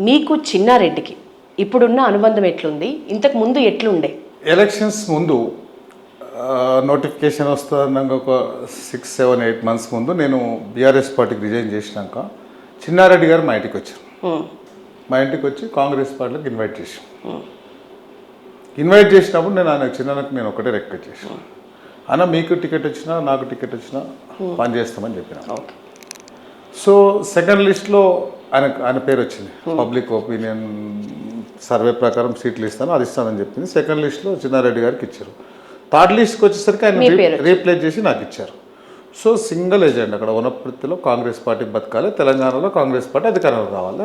మీకు చిన్నారెడ్డికి ఇప్పుడున్న అనుబంధం ఎట్లుంది, ఇంతకు ముందు ఎట్లుండే? ఎలక్షన్స్ ముందు నోటిఫికేషన్ వస్తుందన్నాక ఒక 6, 7, 8 months ముందు నేను బీఆర్ఎస్ పార్టీకి రిజైన్ చేసినాక చిన్నారెడ్డి గారు మా ఇంటికి వచ్చారు. మా ఇంటికి వచ్చి కాంగ్రెస్ పార్టీకి ఇన్వైట్ చేసినప్పుడు నేను ఆయన చిన్నకు నేను ఒకటే రిక్వెస్ట్ చేశాను, అన్న మీకు టికెట్ వచ్చినా నాకు టికెట్ వచ్చినా పని చేస్తామని చెప్పిన. సో సెకండ్ లిస్ట్లో ఆయన పేరు వచ్చింది. పబ్లిక్ ఒపీనియన్ సర్వే ప్రకారం సీట్లు ఇస్తాను, అది ఇస్తానని చెప్పింది. సెకండ్ లిస్ట్లో చిన్నారెడ్డి గారికి ఇచ్చారు. థర్డ్ లిస్ట్కి వచ్చేసరికి ఆయన రీప్లేస్ చేసి నాకు ఇచ్చారు. సో సింగిల్ ఏజెండా అక్కడ వనపర్తిలో కాంగ్రెస్ పార్టీ బతకాలి, తెలంగాణలో కాంగ్రెస్ పార్టీ అధికారంలో రావాలి,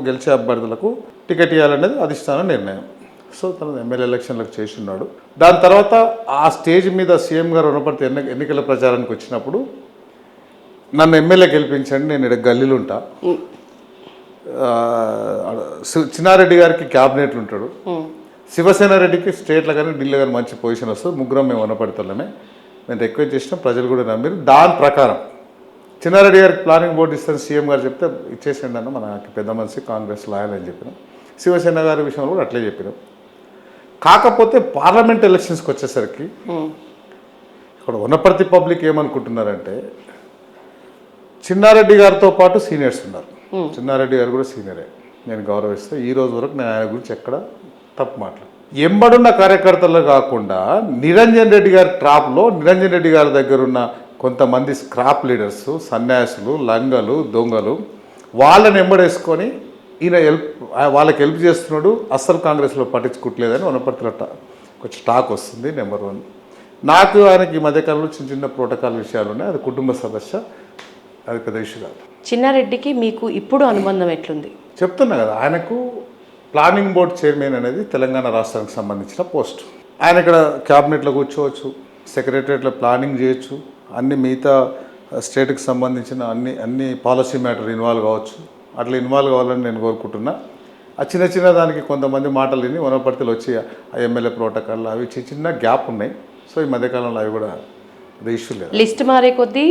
గెలిచే అభ్యర్థులకు టికెట్ ఇవ్వాలనేది అధిష్టాన నిర్ణయం. సో తను ఎమ్మెల్యే ఎలక్షన్లకు చేసి ఉన్నాడు. దాని తర్వాత ఆ స్టేజ్ మీద సీఎం గారు వనపర్తి ఎన్నికల ప్రచారానికి వచ్చినప్పుడు నన్ను ఎమ్మెల్యే గెలిపించండి, నేను ఇక్కడ గల్లీలు ఉంటా, చిన్నారెడ్డి గారికి క్యాబినెట్లు ఉంటాడు, శివసేన రెడ్డికి స్టేట్లో కానీ ఢిల్లీ కానీ మంచి పొజిషన్ వస్తుంది, ముగ్గురం మేము వనపడుతున్నామే, మేము రిక్వెస్ట్ చేసినాం, ప్రజలు కూడా నమ్మిరు. దాని ప్రకారం చిన్నారెడ్డి గారికి ప్లానింగ్ బోర్డు ఇస్తాను సీఎం గారు చెప్తే ఇచ్చేసండి అన్న, మనకి పెద్ద మనిషి కాంగ్రెస్ లాయల్ అని చెప్పినాం. శివసేన గారి విషయంలో కూడా అట్లే చెప్పినాం. కాకపోతే పార్లమెంట్ ఎలక్షన్స్కి వచ్చేసరికి ఇక్కడ వనపర్తి పబ్లిక్ ఏమనుకుంటున్నారంటే చిన్నారెడ్డి గారితో పాటు సీనియర్స్ ఉన్నారు. చిన్నారెడ్డి గారు కూడా సీనియరే, నేను గౌరవిస్తే. ఈ రోజు వరకు నేను ఆయన గురించి ఎక్కడ తప్పు మాట్లాడు. ఎంబడున్న కార్యకర్తలు కాకుండా నిరంజన్ రెడ్డి గారి ట్రాప్లో నిరంజన్ రెడ్డి గారి దగ్గర ఉన్న కొంతమంది స్క్రాప్ లీడర్స్, సన్యాసులు, లంగలు, దొంగలు, వాళ్ళని ఎంబడేసుకొని ఈయన వాళ్ళకి హెల్ప్ చేస్తున్నాడు, అస్సలు కాంగ్రెస్లో పట్టించుకోవట్లేదని వనపర్తిలో కొంచెం టాక్ వస్తుంది. నెంబర్ 1. నాకు ఆయనకి ఈ మధ్యకాలంలో చిన్న చిన్న ప్రోటోకాల్ విషయాలు ఉన్నాయి, అది కుటుంబ సదస్య, అది పెద్ద ఇష్యూ కాదు. చిన్నారెడ్డికి మీకు ఇప్పుడు అనుబంధం ఎట్లుంది? చెప్తున్నా కదా, ఆయనకు ప్లానింగ్ బోర్డ్ చైర్మన్ అనేది తెలంగాణ రాష్ట్రానికి సంబంధించిన పోస్ట్. ఆయన ఇక్కడ క్యాబినెట్లో కూర్చోవచ్చు, సెక్రటరియట్లో ప్లానింగ్ చేయొచ్చు, అన్ని మిగతా స్టేట్కి సంబంధించిన అన్ని పాలసీ మ్యాటర్ ఇన్వాల్వ్ కావచ్చు. అట్లా ఇన్వాల్వ్ కావాలని నేను కోరుకుంటున్నా. ఆ చిన్న దానికి కొంతమంది మాటలు విని వనపర్తిలో వచ్చి ఆ ఎమ్మెల్యే ప్రోటోకాల్ అవి చిన్న గ్యాప్ ఉన్నాయి. సో ఈ మధ్యకాలంలో అవి కూడా ఇష్యూ లేదు. లిస్ట్ మారే కొద్దీ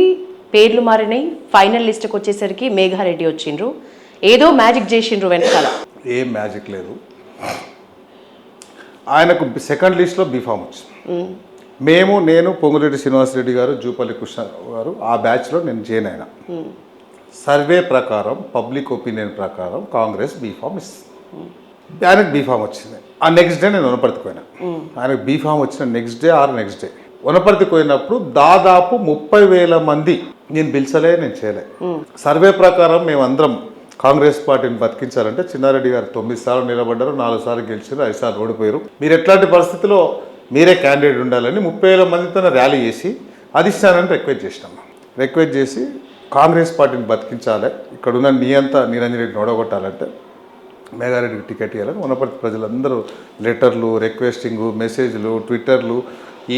పేర్లు మారినాయి. ఫైనల్ లిస్ట్కి వచ్చేసరికి మేఘారెడ్డి వచ్చిండ్రు, ఏదో మ్యాజిక్ చేసిండ్రు వెనకాల. ఏం మ్యాజిక్ లేదు. ఆయనకు సెకండ్ లిస్ట్లో బీఫామ్ వచ్చింది. నేను పొంగులేటి శ్రీనివాసరెడ్డి గారు, జూపల్లి కృష్ణ గారు ఆ బ్యాచ్లో నేను జాయిన్ అయినా. సర్వే ప్రకారం, పబ్లిక్ ఒపీనియన్ ప్రకారం కాంగ్రెస్ బీఫామ్ ఇస్తుంది. ఆయనకు బీఫామ్ వచ్చింది. ఆ నెక్స్ట్ డే నేను వనపర్తికి పోయినా. ఆయనకు బీఫామ్ వచ్చిన నెక్స్ట్ డే వనపర్తికి పోయినప్పుడు దాదాపు 30,000 మంది నేను పిలిచలే, నేను చేయలే. సర్వే ప్రకారం మేమందరం కాంగ్రెస్ పార్టీని బతికించాలంటే చిన్నారెడ్డి గారు 9 సార్లు నిలబడ్డారు, 4 సార్లు గెలిచారు, 5 సార్లు ఓడిపోయారు. మీరు ఎట్లాంటి పరిస్థితిలో మీరే క్యాండిడేట్ ఉండాలని 30,000 మందితో ర్యాలీ చేసి అధిష్టానాన్ని రిక్వెస్ట్ చేసి కాంగ్రెస్ పార్టీని బతికించాలి, ఇక్కడున్న నిరంజన్ రెడ్డిని ఓడగొట్టాలంటే మేఘారెడ్డికి టికెట్ ఇవ్వాలని వనపర్తి ప్రజలందరూ లెటర్లు, రిక్వెస్టింగ్ మెసేజ్లు, ట్విట్టర్లు,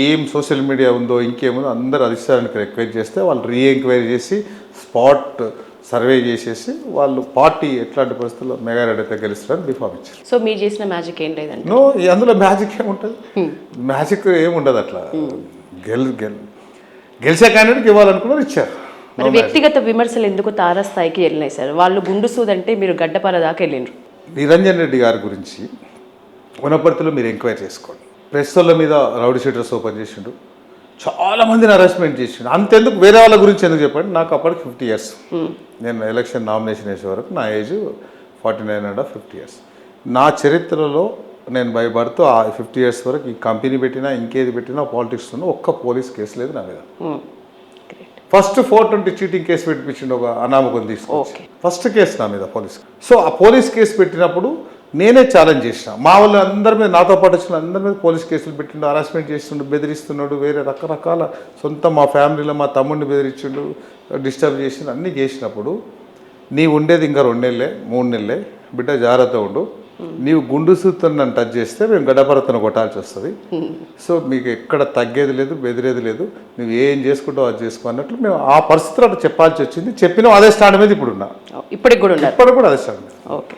ఏం సోషల్ మీడియా ఉందో ఇంకేముందో అందరూ అధిష్టానానికి రిక్వెస్ట్ చేస్తే వాళ్ళు రీఎంక్వైరీ చేసి స్పాట్ సర్వే చేసేసి వాళ్ళు పార్టీ ఎట్లాంటి పరిస్థితుల్లో మేఘారెడ్డి అయితే గెలుస్తారని బీఫామ్ ఇచ్చారు. సో మీరు చేసిన మ్యాజిక్ ఏం లేదండి? నో, అందులో మ్యాజిక్ ఏముంటుంది? మ్యాజిక్ ఏముండదు. అట్లా గెలిచే క్యాండిడేట్కి ఇవ్వాలనుకున్నారు, ఇచ్చారు. మరి వ్యక్తిగత విమర్శలు ఎందుకు తారాస్థాయికి వెళ్ళినాయి సార్? వాళ్ళు గుండు సూదంటే మీరు గడ్డపార దాకా వెళ్ళిండ్రు. నిరంజన్ రెడ్డి గారి గురించి వనపర్తిలో మీరు ఎంక్వైరీ చేసుకోండి. ప్రెస్ వాళ్ళ మీద రౌడీ షీటర్స్ ఓపెన్ చేసిండు, చాలా మందిని అరెస్ట్మెంట్ చేసిండు. అంతెందుకు వేరే వాళ్ళ గురించి ఎందుకు చెప్పండి? నాకు అప్పటికి 50 years. నేను ఎలక్షన్ నామినేషన్ వేసే వరకు నా ఏజ్ 49.5 50 years. నా చరిత్రలో నేను భయపడుతూ ఆ 50 years వరకు ఈ కంపెనీ పెట్టినా ఇంకేది పెట్టినా పాలిటిక్స్ ఉన్న ఒక్క పోలీస్ కేసు లేదు నా మీద. ఫస్ట్ 420 చీటింగ్ కేసు పెట్టించిండు, ఒక అనామకం తీసుకొచ్చి ఫస్ట్ కేసు నా మీద పోలీస్. సో ఆ పోలీస్ కేసు పెట్టినప్పుడు నేనే ఛాలెంజ్ చేసిన. మా వాళ్ళు అందరి మీద, నాతో పాటు వచ్చిన అందరి మీద పోలీస్ కేసులు పెట్టిండు, హరాస్మెంట్ చేస్తుండు, బెదిరిస్తున్నాడు, వేరే రకరకాల మా ఫ్యామిలీలో మా తమ్ముడిని బెదిరించిండు, డిస్టర్బ్ చేసిండు, అన్నీ చేసినప్పుడు నీవు ఉండేది ఇంకా 2 నెలలే 3 నెలలే బిడ్డ, జాగ్రత్త ఉండు, నీవు గుండు సూత్రం నన్ను టచ్ చేస్తే మేము గడ్డపరతను కొట్టాల్సి వస్తుంది. సో మీకు ఎక్కడ తగ్గేది లేదు, బెదిరేది లేదు, నువ్వు ఏం చేసుకుంటావు అది చేసుకో అన్నట్లు మేము ఆ పరిస్థితులు అట్లా చెప్పాల్సి వచ్చింది. చెప్పినా అదే స్టాండ్ మీద ఇప్పుడున్నా, ఇప్పటికి కూడా అదే స్టాండ్ మీద. ఓకే.